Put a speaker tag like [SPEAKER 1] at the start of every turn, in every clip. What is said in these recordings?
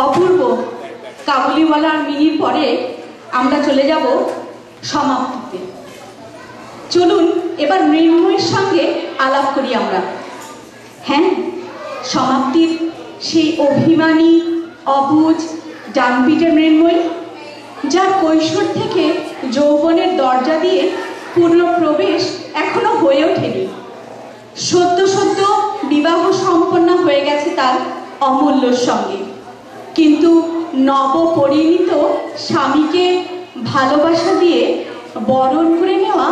[SPEAKER 1] অপূর্ব কাবুলিওয়ালার মিনির পরে আমরা চলে যাব সমাপ্তিতে। চলুন এবার মৃন্ময়ের সঙ্গে আলাপ করি আমরা। হ্যাঁ, সমাপ্তির সেই অভিমানী অবুঝ ডানপিটের মৃন্ময়, যার কৈশোর থেকে যৌবনের দরজা দিয়ে পূর্ণ প্রবেশ এখনো হয়ে ওঠেনি। সদ্য সদ্য বিবাহ সম্পন্ন হয়ে গেছে তার অমূল্যর সঙ্গে, কিন্তু নবপরিণীত স্বামীকে ভালোবাসা দিয়ে বরণ করে নেওয়া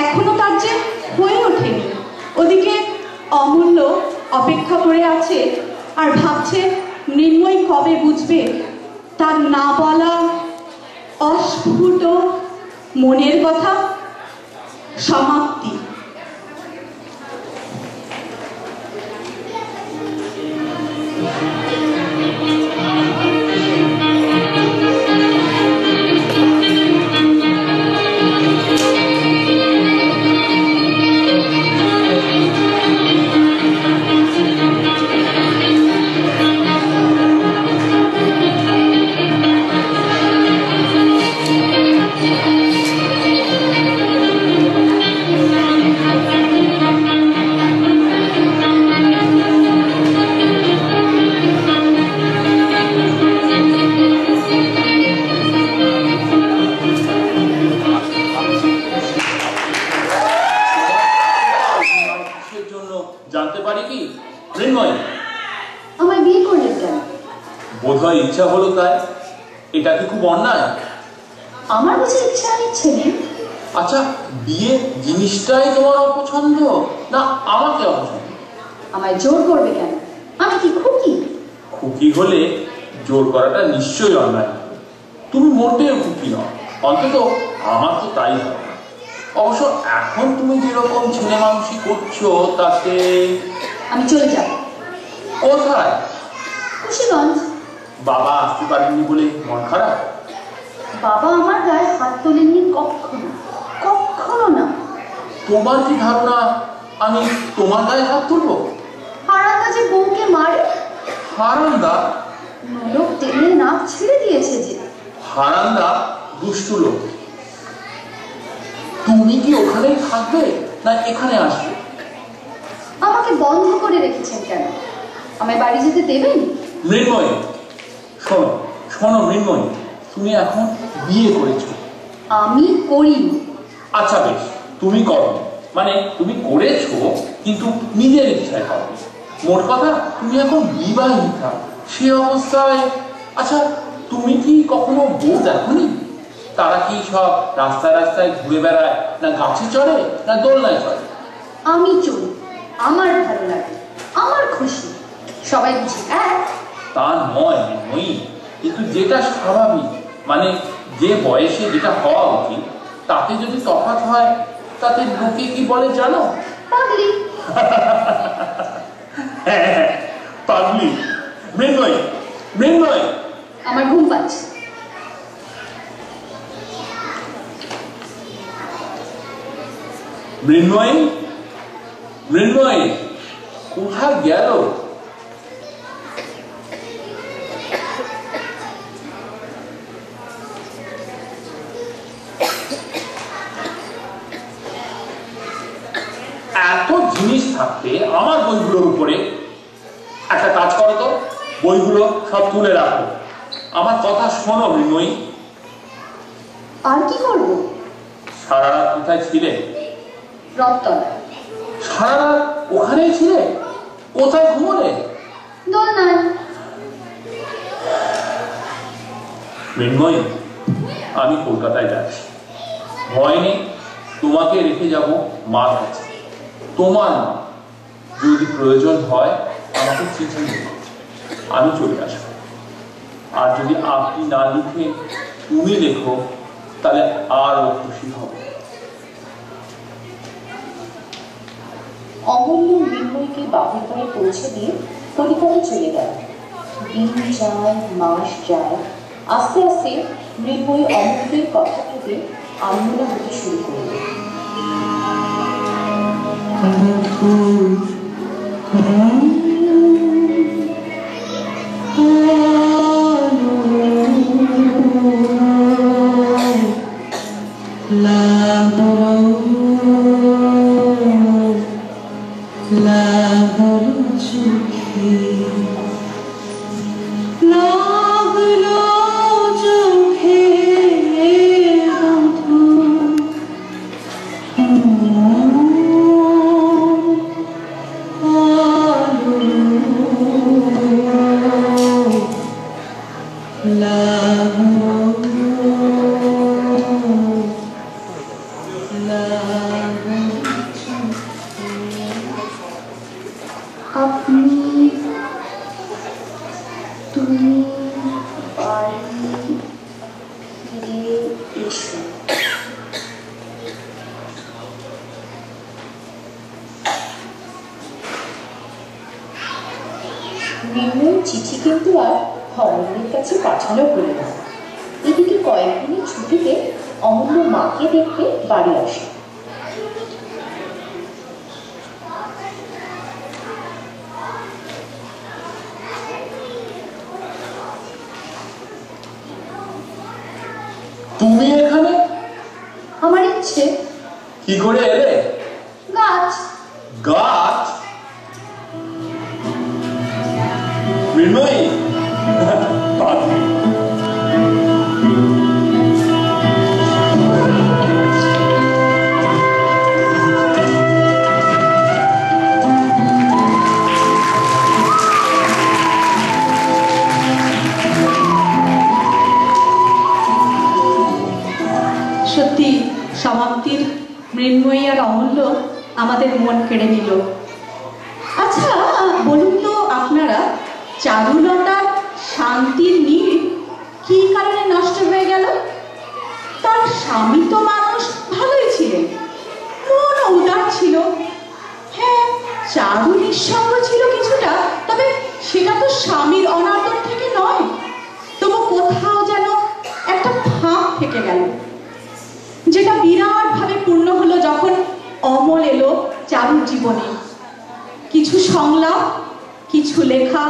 [SPEAKER 1] এখনো তার যে হয়ে ওঠেনি। ওদিকে অমূল্য অপেক্ষা করে আছে আর ভাবছে মৃন্ময় কবে বুঝবে তার না বলা অস্ফুট মনের কথা। সমাপ্তি।
[SPEAKER 2] ইচ্ছা হলো তাই? এটা কি খুব অন্যায়?
[SPEAKER 3] আমার বুঝি ইচ্ছা ইচ্ছে নেই।
[SPEAKER 2] আচ্ছা, বিয়ে জিনিসটাই তোমার অপছন্দ না আমাকে অপছন্দ?
[SPEAKER 3] আমায় জোর করবে কেন? আমি কি খুকি?
[SPEAKER 2] খুকি হলে জোর করাটা নিশ্চয়ই অন্যায়। তুমি মোটেও খুকি নও, অন্তত আমার তো তাই হয়। অবশ্য এখন তুমি যেরকম ছেলে মানুষই করছো তাতে
[SPEAKER 3] আমি চলে যাব।
[SPEAKER 2] কোথায়?
[SPEAKER 3] কুশীগঞ্জ।
[SPEAKER 2] বাবা আসতে পারেননি বলে মন খারাপ?
[SPEAKER 3] বাবা আমার গায়ে হাত তোলেননি কখনো, কখনো না।
[SPEAKER 2] তোমার কি ধারণা আমি তোমার গায়ে হাত তুলবো?
[SPEAKER 3] হারান্দা যে বউকে মারে।
[SPEAKER 2] হারান্দা?
[SPEAKER 3] লোক টেনে নাক ছিঁড়ে দিয়েছে যে।
[SPEAKER 2] হারান্দা দুষ্টু লোক। তুমি কি ওখানেই থাকবে না এখানে আসবে?
[SPEAKER 3] আমাকে বন্ধ করে রেখেছেন কেন? আমায় বাড়ি যেতে দেবেন?
[SPEAKER 2] মৃন্ময়, শোনো শোনো মৃন্ময়, তুমি এখন বিয়ে করেছো।
[SPEAKER 3] আমি করিনি।
[SPEAKER 2] আচ্ছা বেশ, তুমি করো, মানে তুমি করেছো কিন্তু নিজের ইচ্ছায় করো। মোট কথা তুমি এখন বিবাহিতা, সে অবস্থায়। আচ্ছা, তুমি কি কখনো বউ দেখোনি? তারা কি সব রাস্তায় রাস্তায় ঘুরে বেড়ায়, না গাছে চড়ে, না দোলনায় চড়ে?
[SPEAKER 3] আমি চলি, আমার ভালো লাগে, আমার খুশি। সবাই বুঝি এক?
[SPEAKER 2] তা নয় মৃন্ময়ী, কিন্তু যেটা স্বাভাবিক, মানে যে বয়সে যেটা হওয়া উচিত, তাতে যদি তফাৎ হয় তাতে লোকে কি বলে জানো?
[SPEAKER 3] পাগলি।
[SPEAKER 2] হ্যাঁ, পাগলি। মৃন্ময়ী, মৃন্ময়ী,
[SPEAKER 3] আমার ঘুম পাচ্ছে।
[SPEAKER 2] মৃন্ময়ী, মৃন্ময়ী, কোথায় গেল? এত জিনিস থাকতে আমার বইগুলোর উপরে একটা কাজ করো তো, বইগুলো সব তুলে রাখো। আমার কথা শোনো মৃন্ময়ী।
[SPEAKER 3] আর কি করবো?
[SPEAKER 2] সারা রাত কোথায় ছিলে?
[SPEAKER 3] রথতলায়।
[SPEAKER 2] সারা রাত ওখানেই ছিলে? কোথায় ঘুমোলে?
[SPEAKER 3] দোলনায়।
[SPEAKER 2] মৃন্ময়ী, আমি কলকাতায় যাচ্ছি। ভয় নেই, তোমাকে রেখে যাব মার কাছে। তোমার মা, যদি প্রয়োজন হয় আমাকে চিঠি লিখো, আমি চলে আসবো। আর যদি আপনি না লিখে তুমি লেখো তাহলে আরও খুশি হবে।
[SPEAKER 3] অমূল্য মৃন্ময়কে বাপের বাড়ি পৌঁছে দিয়ে কলিকাতায় চলে গেল। দিন যায়, মাস যায়, আস্তে আস্তে মৃন্ময়ী অমূল্যের কথা থেকে আন্দোলন হতে শুরু করল।
[SPEAKER 1] Oh
[SPEAKER 4] লাগলো চোখে লাগলো চোখে
[SPEAKER 3] আপনি তুমি বাড়ি ফিরে এসো। নির্মল চিঠি কিন্তু আর অমলের কাছে পাঠানো হলো না। এদিকে কয়েকদিনের ছুটিতে অমূল্য মাকে দেখতে বাড়ি আসে।
[SPEAKER 2] তুমি এখানে?
[SPEAKER 3] আমার ইচ্ছে।
[SPEAKER 2] কি করে এলে?
[SPEAKER 3] গাছ।
[SPEAKER 2] গাছ? মৃন্ময়ী,
[SPEAKER 1] সত্যি সমাপ্তির মৃন্ময়ী আর অমূল্য আমাদের মন কেড়ে নিল। আচ্ছা বলুন তো আপনারা, চারুলতার শান্তির নীড় কি কারণে নষ্ট হয়ে গেল? তার স্বামী তো মানুষ ভালোই ছিলেন, মন উদার ছিল। হ্যাঁ, চারু নিঃসঙ্গ ছিল কিছুটা, তবে সেটা তো স্বামীর অনাদর থেকে নয়। তবু কোথাও যেন একটা ফাঁক থেকে গেল, যেটা বিরাট ভাবে পূর্ণ হলো যখন অমল এলো চারুর জীবনে। কিছু সংলাপ, কিছু লেখা,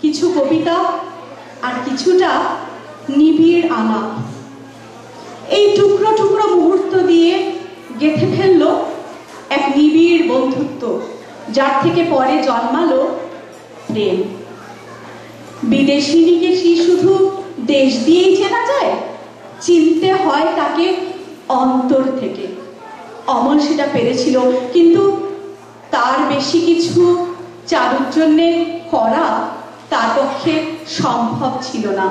[SPEAKER 1] কিছু কবিতা, আর কিছুটা নিবিড় আলাপ, এই টুকরো টুকরো মুহূর্ত দিয়ে গেঁথে ফেললো এক নিবিড় বন্ধুত্ব, যার থেকে পরে জন্মালো প্রেম। বিদেশিনীকে কি শুধু দেশ দিয়েই চেনা যায়? চিনতে হয় তাকে অন্তর থেকে। অমল সেটা পেরেছিল, কিন্তু তার বেশি কিছু চারুর জন্যে করা তার পক্ষে সম্ভব ছিল না।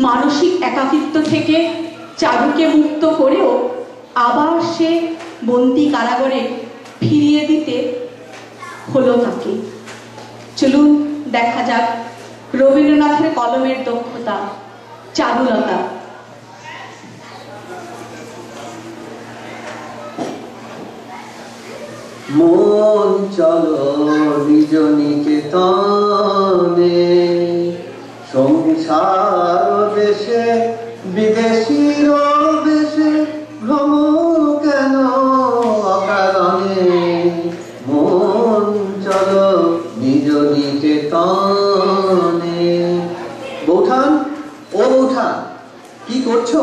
[SPEAKER 1] মানসিক একাকিত্ব থেকে চারুকে মুক্ত করেও আবার সে বন্দি কারাগারে ফিরিয়ে দিতে হলো তাকে। চলুন দেখা যাক রবীন্দ্রনাথের কলমের দক্ষতা, চারুলতা।
[SPEAKER 4] মন চলো নিজ নিকেতনে, সংসার দেশে বিদেশির দেশে ভ্রম কেন অকারণে। মন চলো নিজ নিকেতনে। বৌঠান, ও বৌঠান, কি করছো?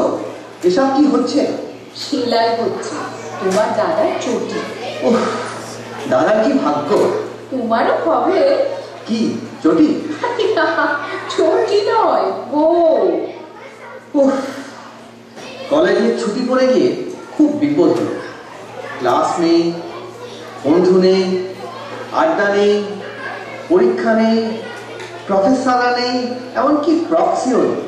[SPEAKER 4] এসব কি হচ্ছে?
[SPEAKER 3] সেলাই হচ্ছে তোমার দাদার চটি।
[SPEAKER 4] উফ, দাদার কি ভাগ্য!
[SPEAKER 3] তোমারও হবে।
[SPEAKER 4] কি চটি?
[SPEAKER 3] চটি নয়, বউ।
[SPEAKER 4] উফ, কলেজে ছুটি পড়ে গিয়ে খুব বিপদ হলো। ক্লাস নেই, বন্ধু নেই, আড্ডা নেই, পরীক্ষা নেই, প্রফেসররা নেই, এমনকি প্রক্সিও নেই।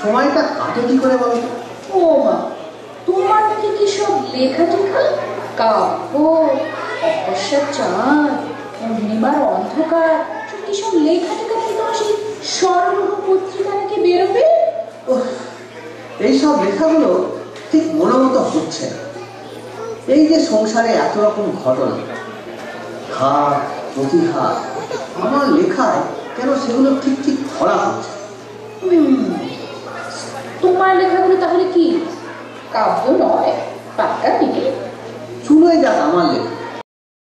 [SPEAKER 4] সময়টা কাটে কি করে বলো তো?
[SPEAKER 3] ও মা, তোমার নাকি কি সব লেখা টেখা, কাব্য, অপস্যার চাঁদ, পূর্ণিমার অন্ধকার, কি সব লেখা টেখা নিয়ে তোমার সেই স্বর্ণগ্রহ পত্রিকা নাকি বেরোবে?
[SPEAKER 4] এইসব লেখাগুলো ঠিক মনের মতো হচ্ছে না। এই যে সংসারে এত রকম ঘটনা, ঘাত প্রতিঘাত, আমার লেখায় কেন সেগুলো ঠিক ঠিক ধরা হচ্ছে?
[SPEAKER 3] তোমার লেখাগুলো তাহলে কি কাব্য নয়, পাক্কা দিকে?
[SPEAKER 4] শুনোই যাক আমার লেখা।